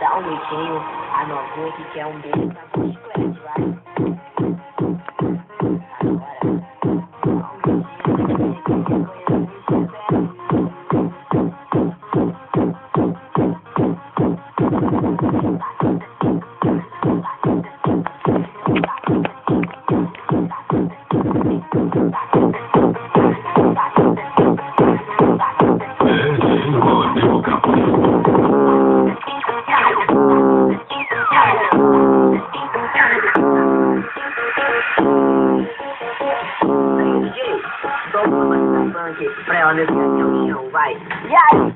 Dá um jeitinho, a novinha que quer um beijo na bicicleta, vai. Pra ela nesse chão, vai. E aí?